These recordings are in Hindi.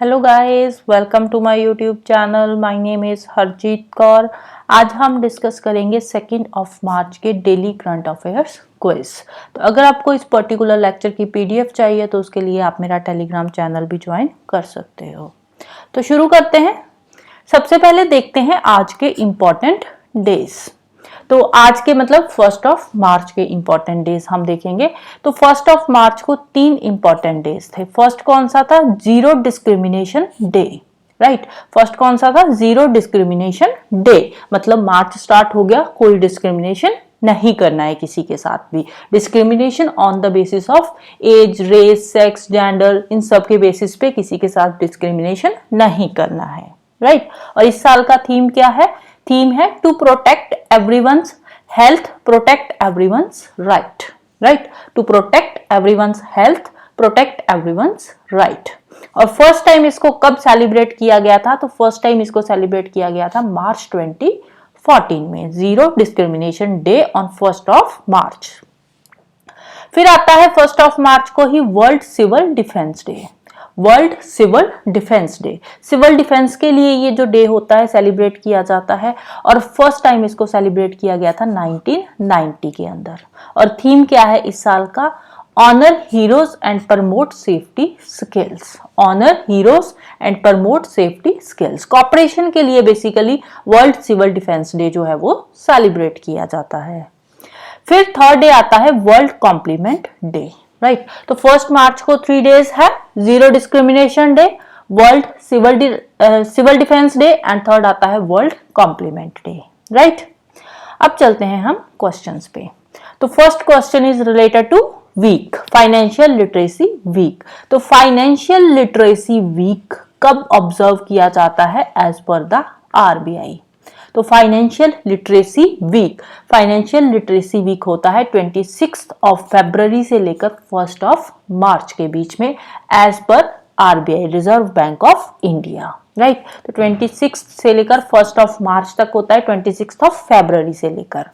Hello guys, welcome to my YouTube channel. My name is Harjeet Kaur. आज हम डिस्कस करेंगे 2 मार्च के डेली करंट अफेयर्स क्विज। तो अगर आपको इस पर्टिकुलर लेक्चर की पीडीएफ चाहिए तो उसके लिए आप मेरा टेलीग्राम चैनल भी ज्वाइन कर सकते हो। तो शुरू करते हैं। सबसे पहले देखते हैं आज के इम्पोर्टेंट डेज। तो आज के मतलब 1 के इंपॉर्टेंट डेज हम देखेंगे। तो 1 को 3 इंपॉर्टेंट डेज थे। फर्स्ट कौन सा था? Zero discrimination day. Right, first कौन सा था? Zero discrimination day. मतलब मार्च स्टार्ट हो गया, कोई डिस्क्रिमिनेशन नहीं करना है किसी के साथ भी। Discrimination on the basis of age, race, sex, gender, इन सब के बेसिस पे किसी के साथ डिस्क्रिमिनेशन नहीं करना है। राइट, और इस साल का थीम क्या है? थीम है to protect everyone's health, protect everyone's right. Right, to protect everyone's health, protect everyone's right. और फर्स्ट टाइम इसको कब सेलिब्रेट किया गया था? तो फर्स्ट टाइम इसको सेलिब्रेट किया गया था मार्च 2014 में, zero discrimination day on 1 March. फिर आता है 1 मार्च को ही world civil defence day. World civil defence day. Civil defence के लिए ये जो डे होता है सेलिब्रेट किया जाता है, और फर्स्ट टाइम इसको सेलिब्रेट किया गया था 1990 के अंदर। और थीम क्या है इस साल का? Honour heroes and promote safety skills. Honour heroes and promote safety skills. Cooperation के लिए basically world civil defence day जो है वो सेलिब्रेट किया जाता है। फिर थर्ड डे आता है वर्ल्ड कॉम्प्लीमेंट डे। राइट, तो 1 मार्च को 3 डेज है। Zero discrimination day, world civil defence day and third आता है वर्ल्ड कॉम्प्लीमेंट डे। राइट, अब चलते हैं हम क्वेश्चंस पे। तो first question is related to week, financial literacy week. तो फाइनेंशियल लिटरेसी वीक कब ऑब्जर्व किया जाता है एज पर द आरबीआई? तो फाइनेंशियल लिटरेसी वीक होता है 26 फरवरी से लेकर 1 मार्च के बीच में as per RBI, Reserve Bank of India. Right, तो 26 से लेकर 1 मार्च तक होता है, 26 फरवरी से लेकर।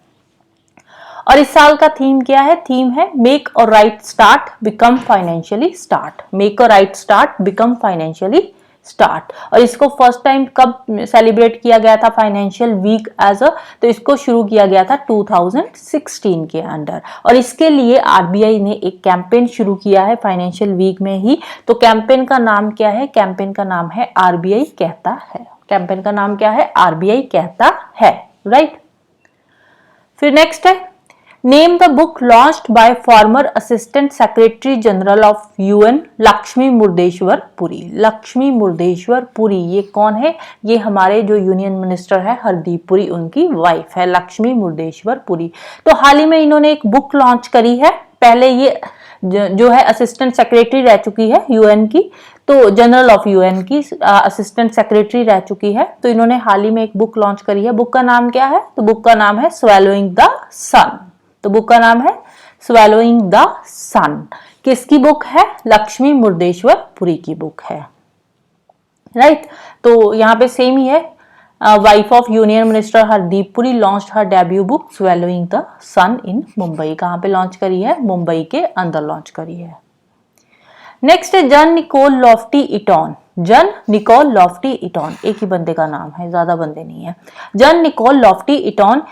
और इस साल का थीम क्या है? थीम है मेक और right start become financially start. Make और right start become financially start. और इसको फर्स्ट टाइम कब सेलिब्रेट किया गया था फाइनेंशियल वीक एज अ? तो इसको शुरू किया गया था 2016 के अंडर। और इसके लिए आरबीआई ने एक कैंपेन शुरू किया है फाइनेंशियल वीक में ही। तो कैंपेन का नाम क्या है? कैंपेन का नाम है आरबीआई कहता है। कैंपेन का नाम क्या है? आरबीआई कहता है। राइट, फिर नेक्स्ट है name the book launched by former assistant secretary general of UN Lakshmi Murdeshwar Puri. Lakshmi Murdeshwar Puri ये कौन है? ये हमारे जो यूनियन मिनिस्टर है हरदीप पुरी, उनकी वाइफ है लक्ष्मी मुर्देश्वर पुरी। तो हाल ही में इन्होंने एक बुक लॉन्च करी है। पहले ये जो है असिस्टेंट सेक्रेटरी रह चुकी है यूएन की, तो जनरल ऑफ यूएन की असिस्टेंट सेक्रेटरी रह चुकी है। तो इन्होंने हाल ही में एक बुक लॉन्च करी है। बुक का नाम क्या है? तो बुक का नाम है स्वेलोइंग द सन। तो बुक का नाम है स्वेलोइंग द सन। किसकी बुक है? लक्ष्मी मुर्देश्वर पुरी की बुक है। राइट, तो यहाँ पे सेम ही है। Wife of union minister Hardeep Puri launched her debut book swallowing the sun in Mumbai. कहाँ पे लॉन्च करी है? मुंबई के अंदर लॉन्च करी है। नेक्स्ट है जन निकोल लॉफ्टी इटॉन। जन निकोल लॉफ्टी इटॉन, एक ही बंदे का नाम है, ज्यादा बंदे नहीं है। जन निकोल लॉफ्टी इटॉन,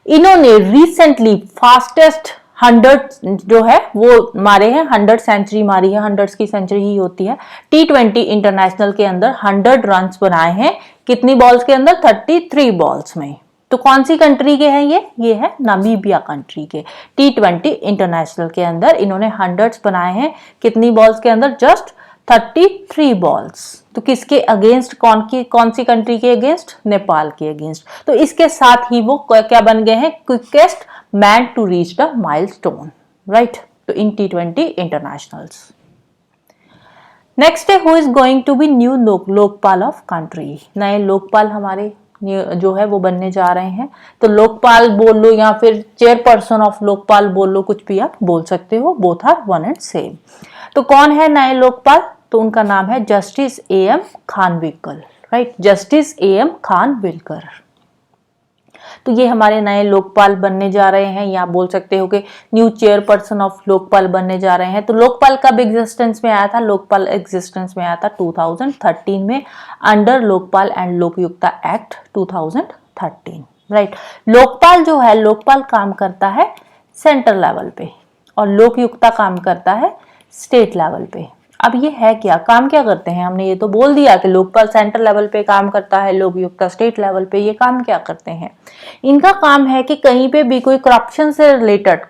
इन्होंने रिसेंटली फास्टेस्ट 100 जो है वो मारे हैं। 100 सेंचुरी मारी है। 100 की सेंचुरी ही होती है। T20 इंटरनेशनल के अंदर 100 रन्स बनाए हैं। कितनी बॉल्स के अंदर? 33 बॉल्स में। तो कौन सी कंट्री के हैं ये है नामीबिया कंट्री के। T20 इंटरनेशनल के अंदर इन्होंने 100 बनाए हैं। कितनी बॉल्स के अंदर? Just 33 balls. तो किसके अगेंस्ट? कौन सी कंट्री के अगेंस्ट? नेपाल के अगेंस्ट। तो इसके साथ ही वो क्या बन गए हैं? Quickest man to reach the milestone. Right, तो इन T20 इंटरनेशनल्स। नेक्स्ट है who is going to be new Lokpal of country. नए लोकपाल हमारे जो है वो बनने जा रहे हैं। तो लोकपाल बोल लो या फिर चेयरपर्सन ऑफ लोकपाल बोल लो, कुछ भी आप बोल सकते हो। Both are one and same. तो कौन है नए लोकपाल? तो उनका नाम है justice AM Khanwilkar. Right, justice AM Khanwilkar. तो ये हमारे नए लोकपाल बनने जा रहे हैं, या बोल सकते हो कि न्यू चेयरपर्सन ऑफ लोकपाल बनने जा रहे हैं। तो लोकपाल कब एग्जिस्टेंस में आया था? लोकपाल एग्जिस्टेंस में आया था 2013 में under Lokpal and Lokayukta act 2013, right. Lokpal जो है, लोकपाल काम करता है सेंट्रल लेवल पे और लोकयुक्ता काम करता है स्टेट लेवल पे। अब ये है क्या, काम क्या करते हैं? हमने ये तो बोल दिया कि लोकपाल सेंट्रल लेवल पे काम करता है, लोकयुक्ता स्टेट लेवल पे। ये काम क्या करते हैं? इनका काम है कि कहीं पे भी कोई करप्शन से रिलेटेड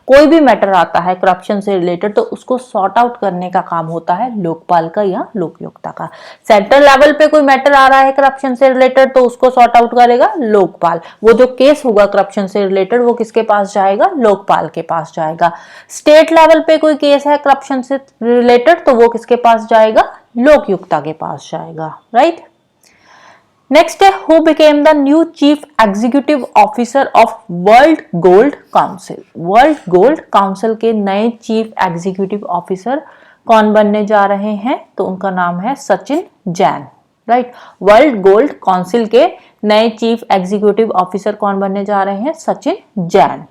कोई भी मैटर आता है करप्शन से रिलेटेड, तो उसको सॉर्ट आउट करने का काम होता है लोकपाल का या लोकयुक्ता का। सेंट्रल लेवल पे कोई मैटर आ रहा है करप्शन से रिलेटेड, तो उसको सॉर्ट आउट करेगा लोकपाल। वो जो केस होगा करप्शन से रिलेटेड, वो किसके पास जाएगा? लोकपाल के पास जाएगा। स्टेट लेवल पे कोई केस है करप्शन से रिलेटेड, तो वो किसके पास जाएगा? लोकयुक्ता के पास जाएगा, राइट। नेक्स्ट है, who became the new chief executive officer of world gold council. World gold council के नए चीफ एग्जीक्यूटिव ऑफिसर कौन बनने जा रहे हैं? तो उनका नाम है Sachin Jain, right. World gold council के नए चीफ एग्जीक्यूटिव ऑफिसर कौन बनने जा रहे हैं? सचिन जैन।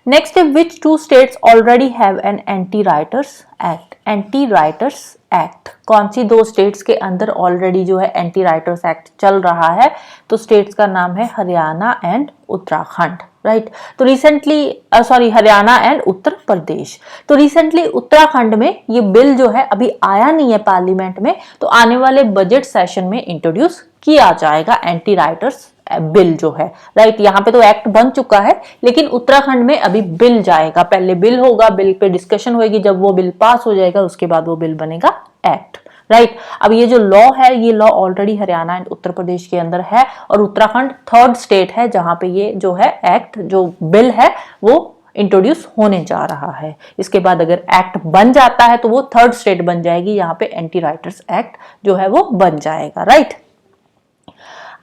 नेक्स्ट है, which two states already have an anti rioters act. Anti rioters act, कौन सी दो स्टेट्स के अंदर ऑलरेडी जो है एंटी राइटर्स एक्ट चल रहा है? तो स्टेट्स का नाम है हरियाणा एंड उत्तराखंड, राइट। तो रिसेंटली हरियाणा एंड उत्तर प्रदेश। तो रिसेंटली उत्तराखंड में ये बिल जो है अभी आया नहीं है पार्लियामेंट में, तो आने वाले बजट सेशन में इंट्रोड्यूस किया जाएगा एंटी राइटर्स बिल जो है, राइट। यहाँ पे तो एक्ट बन चुका है, लेकिन उत्तराखंड में अभी बिल जाएगा। पहले बिल होगा, बिल पे डिस्कशन होगी, जब वो बिल पास हो जाएगा उसके बाद वो बिल बनेगा एक्ट, राइट। अब ये जो लॉ है, ये law already Haryana and Uttar Pradesh के अंदर है, और उत्तराखंड थर्ड स्टेट है जहां पे ये जो है एक्ट, जो बिल है, वो इंट्रोड्यूस होने जा रहा है। इसके बाद अगर एक्ट बन जाता है तो वो थर्ड स्टेट बन जाएगी, यहाँ पे एंटी राइटर्स एक्ट जो है वो बन जाएगा, राइट।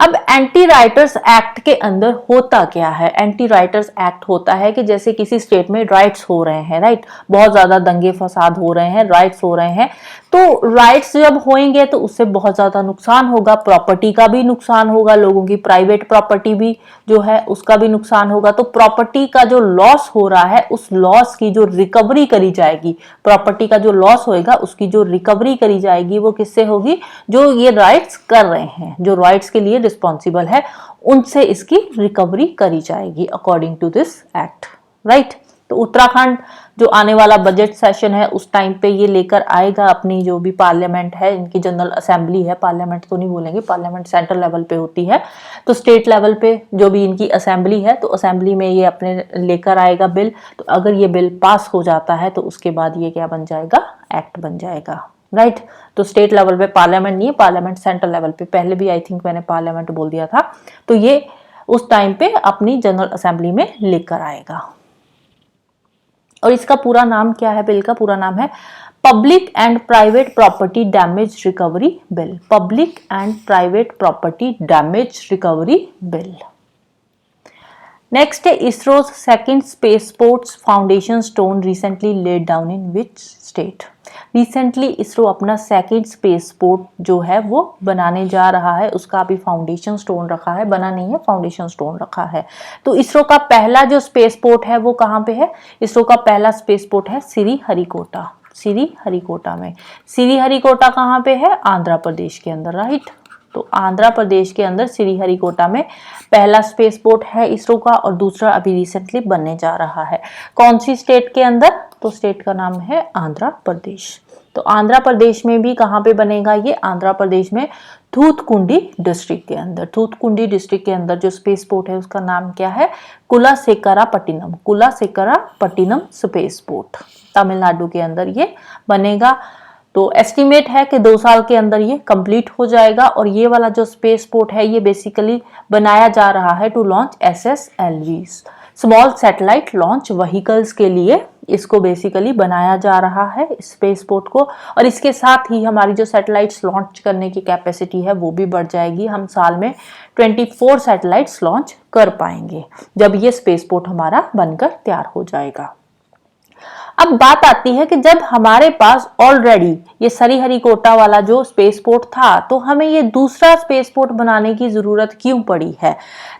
अब एंटी राइटर्स एक्ट के अंदर होता क्या है? एंटी राइटर्स एक्ट होता है कि जैसे किसी स्टेट में राइट्स हो रहे हैं, राइट, बहुत ज्यादा दंगे फसाद हो रहे हैं, राइट्स हो रहे हैं, तो राइट्स जब होंगे तो उससे बहुत ज्यादा नुकसान होगा, प्रॉपर्टी का भी नुकसान होगा, लोगों की प्राइवेट प्रॉपर्टी भी जो है उसका भी नुकसान होगा। तो प्रॉपर्टी का जो लॉस हो रहा है, उस लॉस की जो रिकवरी करी जाएगी, प्रॉपर्टी का जो लॉस होएगा उसकी जो रिकवरी करी जाएगी, वो किससे होगी? जो ये राइट्स कर रहे हैं, जो राइट्स के लिए रिस्पॉन्सिबल है, उनसे इसकी रिकवरी करी जाएगी according to this act, right. तो उत्तराखंड जो आने वाला बजट सेशन है उस टाइम पे ये लेकर आएगा अपनी जो भी पार्लियामेंट है, इनकी जनरल असेंबली है, पार्लियामेंट तो नहीं बोलेंगे, पार्लियामेंट सेंट्रल लेवल पे होती है, तो स्टेट लेवल पे जो भी इनकी असेंबली है, तो असेंबली में ये अपने लेकर आएगा बिल। तो अगर ये बिल पास हो जाता है तो उसके बाद ये क्या बन जाएगा? एक्ट बन जाएगा, राइट। तो स्टेट लेवल पे पार्लियामेंट नहीं है, पार्लियामेंट सेंट्रल लेवल पे, पहले भी आई थिंक मैंने पार्लियामेंट बोल दिया था। तो ये उस टाइम पे अपनी जनरल असेंबली में लेकर आएगा। और इसका पूरा नाम क्या है? बिल का पूरा नाम है public and private property damage recovery bill. Public and private property damage recovery bill. Next है, ISRO's second spaceports foundation stone recently laid down in which state. Recently ISRO अपना सेकंड स्पेसपोर्ट जो है वो बनाने जा रहा है, उसका अभी फाउंडेशन स्टोन रखा है, बना नहीं है, फाउंडेशन स्टोन रखा है। तो इसरो का पहला जो स्पेसपोर्ट है वो कहाँ पे है? इसरो का पहला स्पेसपोर्ट है श्रीहरिकोटा, श्रीहरिकोटा में। श्रीहरिकोटा कहाँ पे है? आंध्र प्रदेश के अंदर, राइट। तो आंध्र प्रदेश के अंदर श्रीहरिकोटा में पहला स्पेसपोर्ट है इसरो का, और दूसरा अभी रिसेंटली बनने जा रहा है। कौन सी स्टेट के अंदर? तो स्टेट का नाम है आंध्र प्रदेश। तो आंध्र प्रदेश में भी कहाँ पे बनेगा ये? आंध्र प्रदेश में थूथकुंडी डिस्ट्रिक्ट के अंदर। थूथकुंडी डिस्ट्रिक्ट के अंदर जो स्पेसपोर्ट है उसका नाम क्या है? कुलासेकरापट्टिनम, कुलासेकरापट्टिनम स्पेसपोर्ट, तमिलनाडु के अंदर ये बनेगा। तो एस्टिमेट है कि 2 साल के अंदर ये कंप्लीट हो जाएगा। और ये वाला जो स्पेसपोर्ट है ये बेसिकली बनाया जा रहा है to launch SSLV, small satellite launch vehicles के लिए इसको बेसिकली बनाया जा रहा है स्पेसपोर्ट को। और इसके साथ ही हमारी जो सैटेलाइट्स लॉन्च करने की कैपेसिटी है वो भी बढ़ जाएगी। हम साल में 24 सैटेलाइट्स लॉन्च कर पाएंगे जब ये स्पेसपोर्ट हमारा बनकर तैयार हो जाएगा। अब बात आती है कि जब हमारे पास ऑलरेडी ये श्रीहरिकोटा वाला जो स्पेसपोर्ट था, तो हमें ये दूसरा स्पेसपोर्ट बनाने की जरूरत क्यों पड़ी है?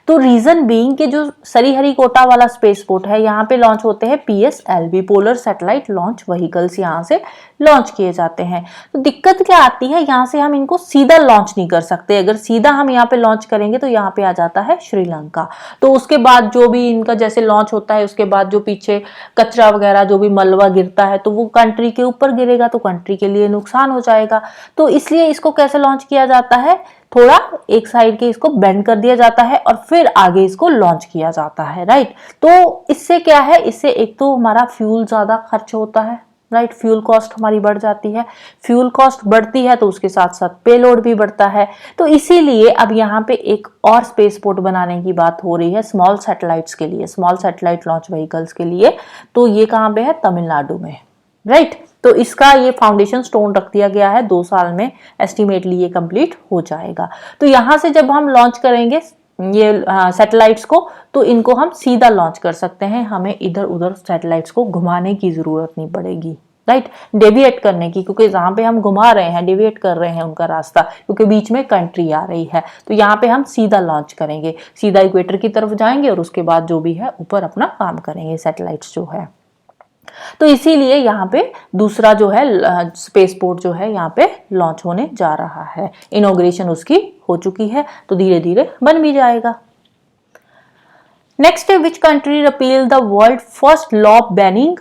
तो रीजन बीइंग कि जो श्रीहरिकोटा वाला स्पेसपोर्ट है, यहाँ पे लॉन्च होते हैं PSLV, polar satellite launch vehicles, यहाँ से लॉन्च किए जाते हैं। तो दिक्कत क्या आती है, यहाँ से हम इनको सीधा लॉन्च नहीं कर सकते। अगर सीधा हम यहाँ पे लॉन्च करेंगे तो यहाँ पे आ जाता है श्रीलंका। तो उसके बाद जो भी इनका जैसे लॉन्च होता है, उसके बाद जो पीछे कचरा वगैरह जो भी मलबा गिरता है, तो वो कंट्री के ऊपर गिरेगा, तो कंट्री के लिए नुकसान हो जाएगा। तो इसलिए इसको कैसे लॉन्च किया जाता है, थोड़ा एक साइड के इसको बेंड कर दिया जाता है और फिर आगे इसको लॉन्च किया जाता है, राइट। तो इससे क्या है, इससे एक तो हमारा फ्यूल ज्यादा खर्च होता है, राइट, फ्यूल कॉस्ट हमारी बढ़ जाती है। फ्यूल कॉस्ट बढ़ती है तो उसके साथ साथ पेलोड भी बढ़ता है। तो इसीलिए अब यहाँ पे एक और स्पेसपोर्ट बनाने की बात हो रही है स्मॉल सैटेलाइट्स के लिए, स्मॉल सैटेलाइट लॉन्च व्हीकल्स के लिए। तो ये कहाँ पे है, तमिलनाडु में, राइट। तो इसका ये फाउंडेशन स्टोन रख दिया गया है, 2 साल में एस्टिमेटली ये कंप्लीट हो जाएगा। तो यहाँ से जब हम लॉन्च करेंगे ये सैटेलाइट्स को, तो इनको हम सीधा लॉन्च कर सकते हैं, हमें इधर उधर सैटेलाइट्स को घुमाने की जरूरत नहीं पड़ेगी, राइट, डेविएट करने की, क्योंकि जहां पे हम घुमा रहे हैं, डेविएट कर रहे हैं उनका रास्ता, क्योंकि बीच में कंट्री आ रही है। तो यहाँ पे हम सीधा लॉन्च करेंगे, सीधा इक्वेटर की तरफ जाएंगे और उसके बाद जो भी है ऊपर अपना काम करेंगे सैटेलाइट्स जो है। तो इसीलिए यहाँ पे दूसरा जो है स्पेसपोर्ट जो है यहाँ पे लॉन्च होने जा रहा है। इनॉग्रेशन उसकी हो चुकी है, तो धीरे धीरे बन भी जाएगा। नेक्स्ट है, which country repeal the world first law banning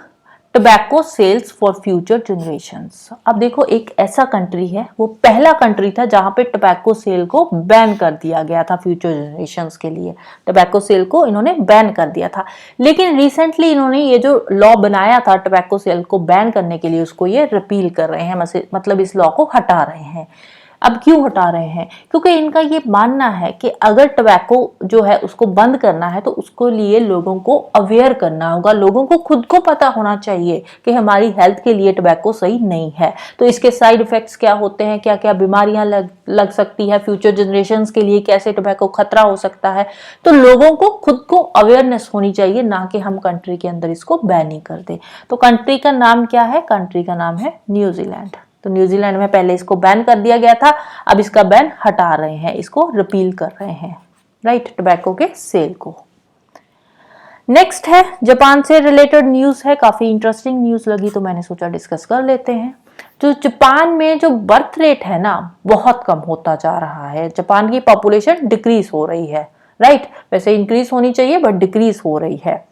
tobacco sales for future generations. अब देखो, एक ऐसा कंट्री है, वो पहला कंट्री था जहां पे टोबैको सेल को बैन कर दिया गया था फ्यूचर जनरेशंस के लिए। टोबैको सेल को इन्होंने बैन कर दिया था, लेकिन रिसेंटली इन्होंने ये जो लॉ बनाया था टोबैको सेल को बैन करने के लिए, उसको ये रिपील कर रहे हैं, मतलब इस लॉ को हटा रहे हैं। अब क्यों हटा रहे हैं? क्योंकि इनका ये मानना है कि अगर टबैको जो है उसको बंद करना है तो उसको लिए लोगों को अवेयर करना होगा, लोगों को खुद को पता होना चाहिए कि हमारी हेल्थ के लिए टबैको सही नहीं है। तो इसके साइड इफेक्ट्स क्या होते हैं, क्या क्या बीमारियां लग सकती है, फ्यूचर जनरेशंस के लिए कैसे टबैको खतरा हो सकता है। तो लोगों को खुद को अवेयरनेस होनी चाहिए, ना कि हम कंट्री के अंदर इसको बैन ही कर दें। तो कंट्री का नाम क्या है? कंट्री का नाम है न्यूजीलैंड। तो न्यूजीलैंड में पहले इसको बैन कर दिया गया था, अब इसका बैन हटा रहे हैं, इसको रिपील कर रहे हैं, राइट, टोबैको के सेल को। नेक्स्ट है, जापान से रिलेटेड न्यूज है, काफी इंटरेस्टिंग न्यूज लगी तो मैंने सोचा डिस्कस कर लेते हैं। जो जापान में जो बर्थ रेट है ना, बहुत कम होता जा रहा है। जापान की पॉपुलेशन डिक्रीज हो रही है, राइट, वैसे इंक्रीज होनी चाहिए बट डिक्रीज हो रही है।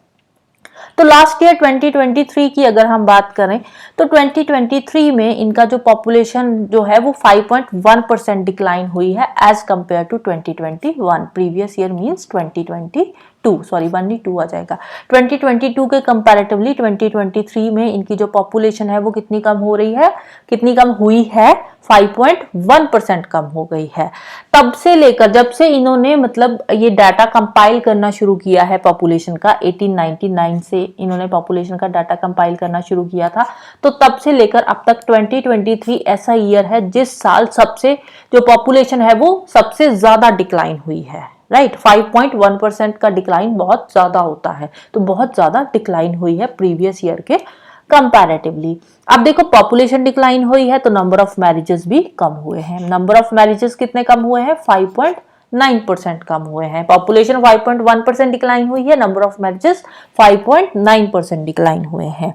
तो लास्ट ईयर 2023 की अगर हम बात करें तो 2023 में इनका जो पॉपुलेशन जो है वो 5.1% डिक्लाइन हुई है as compare to 2021। Previous year means 2022, sorry 1 आ जाएगा। 2022 के कंपैरेटिवली 2023 में इनकी जो पॉपुलेशन है वो कितनी कम हो रही है, कितनी कम हुई है? 5.1% कम हो गई है। तब से लेकर जब से इन्होंने मतलब ये डाटा कंपाइल करना शुरू किया है पॉपुलेशन का, 1899 से इन्होंने पॉपुलेशन का डाटा कंपाइल करना शुरू किया था, तो तब से लेकर अब तक 2023 ऐसा ईयर है जिस साल सबसे जो पॉपुलेशन है वो सबसे ज्यादा डिक्लाइन हुई है, राइट। 5.1% का डिक्लाइन बहुत ज्यादा होता है, तो बहुत ज्यादा डिक्लाइन हुई है प्रीवियस ईयर के कंपैरेटिवली। अब देखो, पॉपुलेशन डिक्लाइन हुई है तो नंबर ऑफ मैरिजेस भी कम हुए हैं। नंबर ऑफ मैरिजेस कितने कम हुए हैं? 5.9% कम हुए हैं। पॉपुलेशन 5.1% डिक्लाइन हुई है, नंबर ऑफ मैरिजेस 5.9% डिक्लाइन हुए हैं।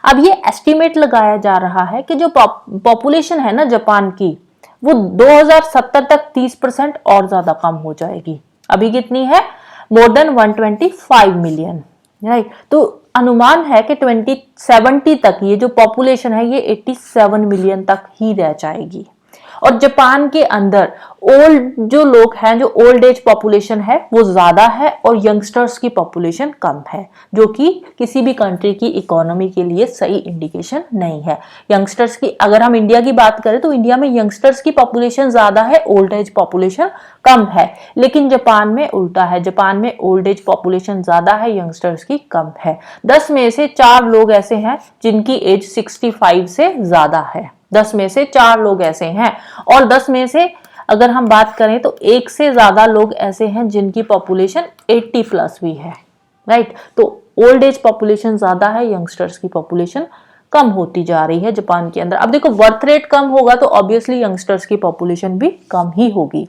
अब ये एस्टिमेट लगाया जा रहा है कि जो पॉपुलेशन है ना जापान की, वो 2070 तक 30% और ज्यादा कम हो जाएगी। अभी कितनी है? More than 125 million, right. तो अनुमान है कि 2070 तक ये जो पॉपुलेशन है ये 87 मिलियन तक ही रह जाएगी। और जापान के अंदर ओल्ड जो लोग हैं, जो ओल्ड एज पॉपुलेशन है वो ज्यादा है और यंगस्टर्स की पॉपुलेशन कम है, जो कि किसी भी कंट्री की इकोनॉमी के लिए सही इंडिकेशन नहीं है। यंगस्टर्स की अगर हम इंडिया की बात करें तो इंडिया में यंगस्टर्स की पॉपुलेशन ज्यादा है, ओल्ड एज पॉपुलेशन कम है। लेकिन जापान में उल्टा है, जापान में ओल्ड एज पॉपुलेशन ज्यादा है, यंगस्टर्स की कम है। 10 में से 4 लोग ऐसे हैं जिनकी एज 65 से ज्यादा है। 10 में से 4 लोग ऐसे हैं। और 10 में से अगर हम बात करें तो 1 से ज्यादा लोग ऐसे हैं जिनकी पॉपुलेशन 80 प्लस भी है, राइट। तो ओल्ड एज पॉपुलेशन ज्यादा है, यंगस्टर्स की पॉपुलेशन कम होती जा रही है जापान के अंदर। अब देखो बर्थ रेट कम होगा तो ऑब्वियसली यंगस्टर्स की पॉपुलेशन भी कम ही होगी।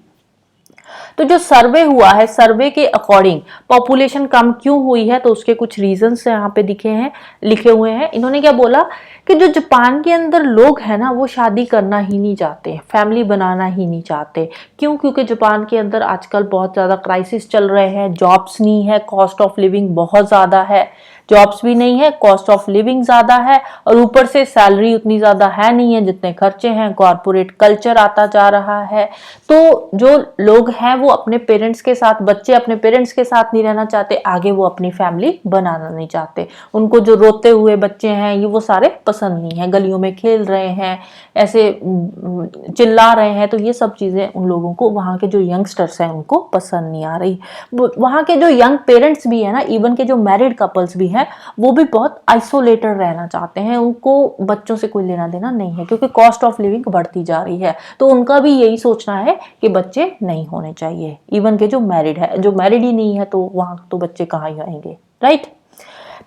तो जो सर्वे हुआ है, सर्वे के अकॉर्डिंग पॉपुलेशन कम क्यों हुई है, तो उसके कुछ रीजंस यहाँ पे लिखे हुए हैं। इन्होंने क्या बोला कि जो जापान के अंदर लोग हैं ना, वो शादी करना ही नहीं चाहते, फैमिली बनाना ही नहीं चाहते। क्यों? क्योंकि जापान के अंदर आजकल बहुत ज्यादा क्राइसिस चल रहे हैं, जॉब्स नहीं है, कॉस्ट ऑफ लिविंग बहुत ज्यादा है, जॉब्स भी नहीं है, कॉस्ट ऑफ लिविंग ज्यादा है, और ऊपर से सैलरी उतनी ज्यादा है नहीं है जितने खर्चे हैं, कॉर्पोरेट कल्चर आता जा रहा है। तो जो लोग हैं वो अपने पेरेंट्स के साथ, बच्चे अपने पेरेंट्स के साथ नहीं रहना चाहते, आगे वो अपनी फैमिली बनाना नहीं चाहते। उनको जो रोते हुए बच्चे हैं ये वो सारे पसंद नहीं है, गलियों में खेल रहे हैं, ऐसे चिल्ला रहे हैं, तो ये सब चीजें उन लोगों को, वहाँ के जो यंगस्टर्स हैं उनको पसंद नहीं आ रही। वहाँ के जो यंग पेरेंट्स भी है ना, इवन के जो मैरिड कपल्स भी हैं, वो भी बहुत आइसोलेटेड रहना चाहते हैं, उनको बच्चों से कोई लेना देना नहीं है, क्योंकि कॉस्ट ऑफ लिविंग बढ़ती जा रही है। तो उनका भी यही सोचना है कि बच्चे नहीं होने चाहिए, इवन के जो मैरिड है, जो मैरिड ही नहीं है तो वहां तो बच्चे कहाँ ही आएंगे, राइट।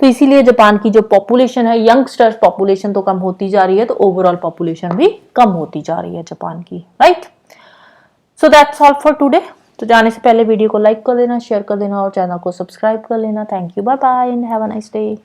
तो इसीलिए जापान की जो पॉपुलेशन है, यंगस्टर्स पॉपुलेशन तो कम होती जा रही है, तो ओवरऑल पॉपुलेशन भी कम होती जा रही है जापान की, right. So that's all for today. तो जाने से पहले वीडियो को लाइक कर देना, शेयर कर देना और चैनल को सब्सक्राइब कर लेना। Thank you, bye bye and have a nice day.